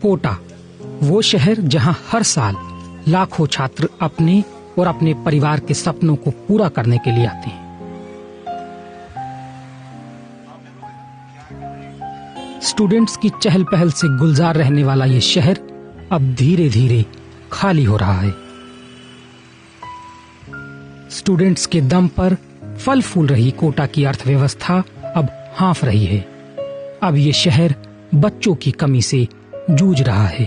कोटा, वो शहर जहां हर साल लाखों छात्र अपने और अपने परिवार के सपनों को पूरा करने के लिए आते हैं। स्टूडेंट्स की चहल पहल से गुलजार रहने वाला ये शहर अब धीरे धीरे खाली हो रहा है। स्टूडेंट्स के दम पर फल फूल रही कोटा की अर्थव्यवस्था अब हाँफ रही है। अब ये शहर बच्चों की कमी से जूझ रहा है।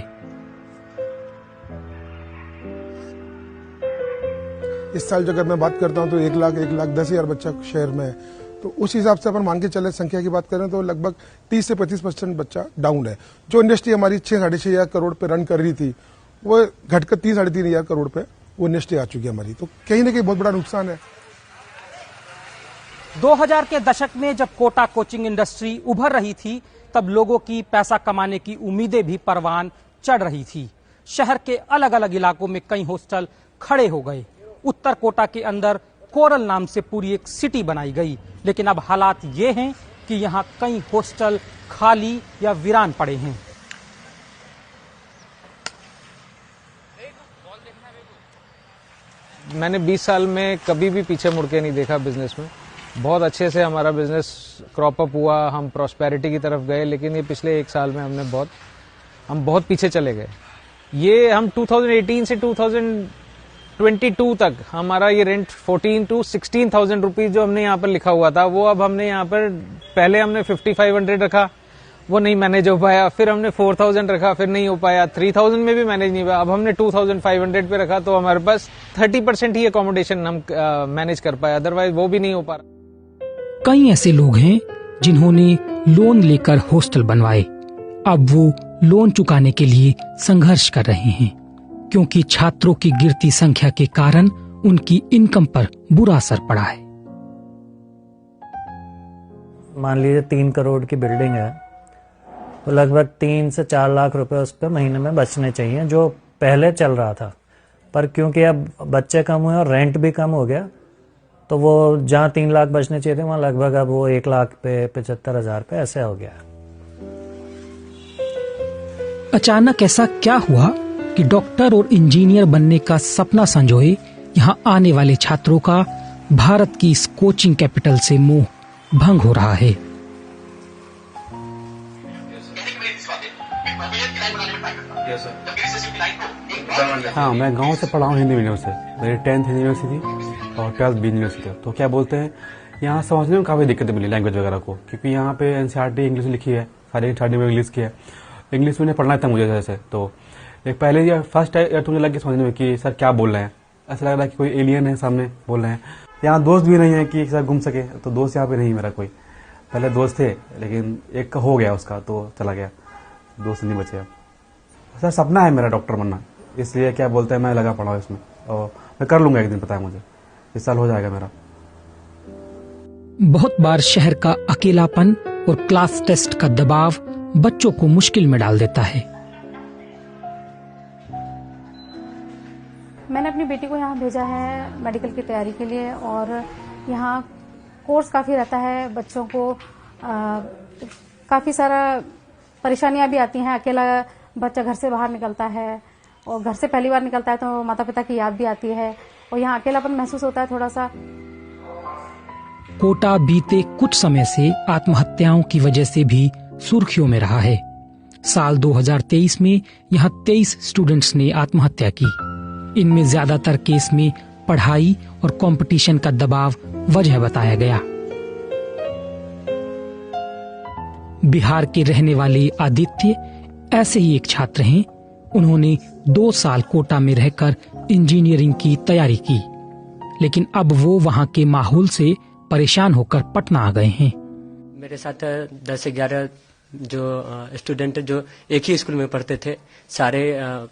इस साल अगर मैं बात करता हूं तो 1,10,000 बच्चा शहर में है, तो उस हिसाब से अपन मान के चले संख्या की बात करें तो लगभग 30 से 25% बच्चा डाउन है। जो इंडस्ट्री हमारी 6-6.5 करोड़ पे रन कर रही थी वो घटकर 3-3.5 करोड़ पे वो इंडस्ट्री आ चुकी है हमारी, तो कहीं ना कहीं बहुत बड़ा नुकसान है। 2000 के दशक में जब कोटा कोचिंग इंडस्ट्री उभर रही थी तब लोगों की पैसा कमाने की उम्मीदें भी परवान चढ़ रही थी। शहर के अलग अलग इलाकों में कई हॉस्टल खड़े हो गए। उत्तर कोटा के अंदर कोरल नाम से पूरी एक सिटी बनाई गई, लेकिन अब हालात ये हैं कि यहाँ कई हॉस्टल खाली या वीरान पड़े हैं। मैंने 20 साल में कभी भी पीछे मुड़ के नहीं देखा बिजनेस में। बहुत अच्छे से हमारा बिजनेस क्रॉप अप हुआ, हम प्रॉस्पेरिटी की तरफ गए, लेकिन ये पिछले 1 साल में हम बहुत पीछे चले गए। ये हम 2018 से 2022 तक हमारा ये रेंट 14 to 16,000 रुपीज जो हमने यहाँ पर लिखा हुआ था, वो अब हमने यहाँ पर पहले हमने 5,500 रखा, वो नहीं मैनेज हो पाया। फिर हमने 4,000 रखा, फिर नहीं हो पाया। 3,000 में भी मैनेज नहीं हुआ। अब हमने 2,500 पे रखा, तो हमारे पास 30% ही अकोमोडेशन हम मैनेज कर पाए, अदरवाइज वो भी नहीं हो पा रहा। कई ऐसे लोग हैं जिन्होंने लोन लेकर हॉस्टल बनवाए। अब वो लोन चुकाने के लिए संघर्ष कर रहे हैं, क्योंकि छात्रों की गिरती संख्या के कारण उनकी इनकम पर बुरा असर पड़ा है। मान लीजिए 3 करोड़ की बिल्डिंग है, तो लगभग 3 से 4 लाख रुपए उस पर महीने में बचने चाहिए, जो पहले चल रहा था। पर क्योंकि अब बच्चे कम हुए और रेंट भी कम हो गया, तो वो जहाँ 3 लाख बचने चाहिए थे वहाँ लगभग अब वो 1 लाख पे 75,000 पे ऐसे हो गया। अचानक ऐसा क्या हुआ कि डॉक्टर और इंजीनियर बनने का सपना संजोए यहाँ आने वाले छात्रों का भारत की इस कोचिंग कैपिटल से मोह भंग हो रहा है। हाँ, मैं गांव से पढ़ा हूँ हिंदी मीडियम से। मेरी 10th हिंदी यूनिवर्सिटी थी और 12th बी यूनिवर्सिटी। तो क्या बोलते हैं, यहाँ समझने में काफ़ी दिक्कतें मिली लैंग्वेज वगैरह को, क्योंकि यहाँ पे NCERT इंग्लिश लिखी है, सारी NCERT में इंग्लिश की है। इंग्लिश में पढ़ना था मुझे जैसे, तो एक पहले फर्स्ट ईयर तो मुझे लग गया समझने में कि सर क्या बोल रहे हैं। ऐसा लग रहा है कि कोई एलियन है सामने बोल रहे हैं। यहाँ दोस्त भी नहीं है कि सर घूम सके, तो दोस्त यहाँ पे नहीं मेरा कोई। पहले दोस्त थे, लेकिन एक हो गया उसका तो चला गया, दोस्त नहीं बचे। सर सपना है मेरा डॉक्टर बनना, इसलिए क्या बोलते हैं मैं लगा पड़ा हूँ इसमें, और मैं कर लूंगा एक दिन, पता है मुझे इस साल हो जाएगा मेरा। बहुत बार शहर का अकेलापन और क्लास टेस्ट का दबाव बच्चों को मुश्किल में डाल देता है। मैंने अपनी बेटी को यहाँ भेजा है मेडिकल की तैयारी के लिए, और यहाँ कोर्स काफ़ी रहता है बच्चों को। काफ़ी सारा परेशानियाँ भी आती हैं। अकेला बच्चा घर से बाहर निकलता है, और घर से पहली बार निकलता है तो माता पिता की याद भी आती है, और यहाँ अकेलापन महसूस होता है थोड़ा सा। कोटा बीते कुछ समय से आत्महत्याओं की वजह से भी सुर्खियों में रहा है। साल 2023 में यहाँ 23 स्टूडेंट्स ने आत्महत्या की। इनमें ज्यादातर केस में पढ़ाई और कंपटीशन का दबाव वजह बताया गया। बिहार के रहने वाले आदित्य ऐसे ही एक छात्र हैं। उन्होंने 2 साल कोटा में रहकर इंजीनियरिंग की तैयारी की, लेकिन अब वो वहाँ के माहौल से परेशान होकर पटना आ गए हैं। मेरे साथ 10 से 11 जो स्टूडेंट जो एक ही स्कूल में पढ़ते थे, सारे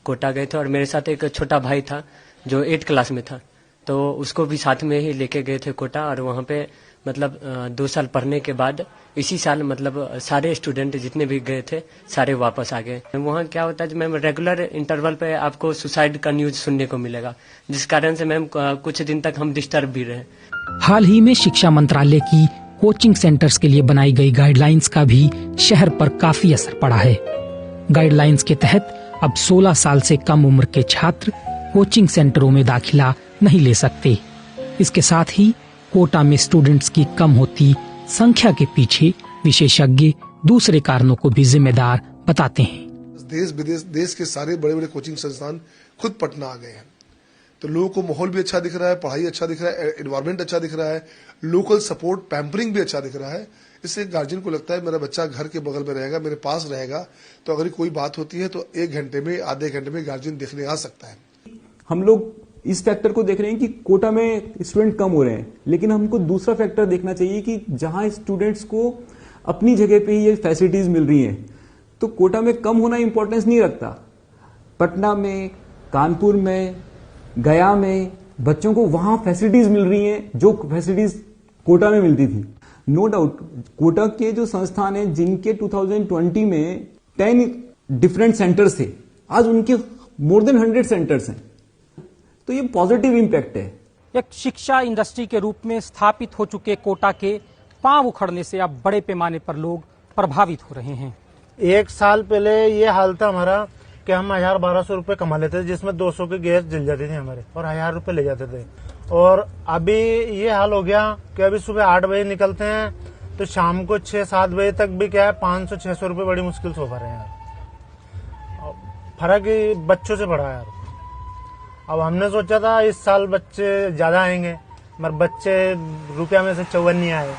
कोटा गए थे, और मेरे साथ एक छोटा भाई था जो 8th क्लास में था, तो उसको भी साथ में ही लेके गए थे कोटा। और वहाँ पे मतलब 2 साल पढ़ने के बाद इसी साल मतलब सारे स्टूडेंट जितने भी गए थे सारे वापस आ गए। वहाँ क्या होता है मैम, रेगुलर इंटरवल पे आपको सुसाइड का न्यूज सुनने को मिलेगा, जिस कारण से मैम कुछ दिन तक हम डिस्टर्ब भी रहे। हाल ही में शिक्षा मंत्रालय की कोचिंग सेंटर्स के लिए बनाई गई गाइडलाइंस का भी शहर पर काफी असर पड़ा है। गाइडलाइंस के तहत अब 16 साल से कम उम्र के छात्र कोचिंग सेंटरों में दाखिला नहीं ले सकते। इसके साथ ही कोटा में स्टूडेंट्स की कम होती संख्या के पीछे विशेषज्ञ दूसरे कारणों को भी जिम्मेदार बताते हैं। देश विदेश देश के सारे बड़े बड़े कोचिंग संस्थान खुद पटना आ गए हैं, तो लोगों को माहौल भी अच्छा दिख रहा है, पढ़ाई अच्छा दिख रहा है, एनवायरनमेंट अच्छा दिख रहा है, लोकल सपोर्ट पैम्परिंग भी अच्छा दिख रहा है। इससे गार्जियन को लगता है मेरा बच्चा घर के बगल में रहेगा, मेरे पास रहेगा, तो अगर कोई बात होती है तो 1 घंटे में आधे घंटे में गार्जियन देखने आ सकता है। हम लोग इस फैक्टर को देख रहे हैं कि कोटा में स्टूडेंट कम हो रहे हैं, लेकिन हमको दूसरा फैक्टर देखना चाहिए कि जहां स्टूडेंट्स को अपनी जगह पे ये फैसिलिटीज मिल रही हैं, तो कोटा में कम होना इंपॉर्टेंस नहीं रखता। पटना में, कानपुर में, गया में बच्चों को वहां फैसिलिटीज मिल रही हैं जो फैसिलिटीज कोटा में मिलती थी। नो डाउट कोटा के जो संस्थान हैं जिनके 2020 में 10 डिफरेंट सेंटर्स थे, आज उनके मोर देन 100 सेंटर्स हैं, तो ये पॉजिटिव इंपैक्ट है। एक शिक्षा इंडस्ट्री के रूप में स्थापित हो चुके कोटा के पांव उखड़ने से अब बड़े पैमाने पर लोग प्रभावित हो रहे हैं। 1 साल पहले ये हाल था हमारा कि हम 1000-1200 रुपए कमा लेते थे, जिसमें 200 की गैस जल जाती थी हमारे, और 1000 रुपए ले जाते थे। और अभी ये हाल हो गया कि अभी सुबह 8 बजे निकलते हैं तो शाम को 6-7 बजे तक भी क्या है 500-600 रुपए बड़ी मुश्किल से हो पा रहे हैं यार। फर्क ही बच्चों से पड़ा यार। अब हमने सोचा था इस साल बच्चे ज्यादा आएंगे, मगर बच्चे रुपया में से 54 नहीं आए।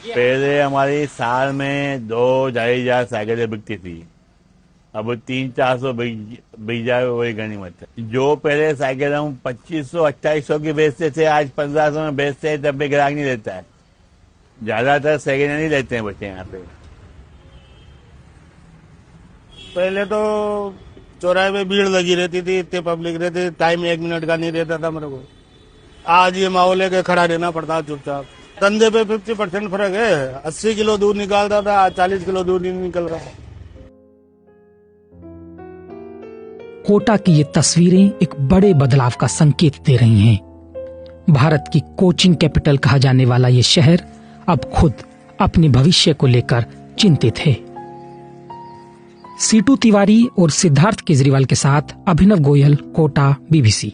पहले हमारी साल में 2-2.5 हजार साइकिलें बिकती थी, अब 300-400 बिक जाए वही गनीमत है। जो पहले साइकिल हम 2500-2800 की बेचते थे, आज 1500 में बेचते हैं, तब भी ग्राहक नहीं लेता है। ज्यादातर साइकिल नहीं लेते हैं बच्चे यहाँ पे। पहले तो चौराहे पे भीड़ लगी रहती थी, इतने पब्लिक रहती थी, टाइम 1 मिनट का नहीं रहता था मेरे को। आज ये माहौल है कि खड़ा रहना पड़ता है चुपचाप। धंधे पे 50% फर्क है। 80 किलो दूध निकालता था, आज 40 किलो दूध नहीं निकल रहा है। कोटा की ये तस्वीरें एक बड़े बदलाव का संकेत दे रही हैं। भारत की कोचिंग कैपिटल कहा जाने वाला ये शहर अब खुद अपने भविष्य को लेकर चिंतित है। सीटू तिवारी और सिद्धार्थ केजरीवाल के साथ अभिनव गोयल, कोटा, BBC।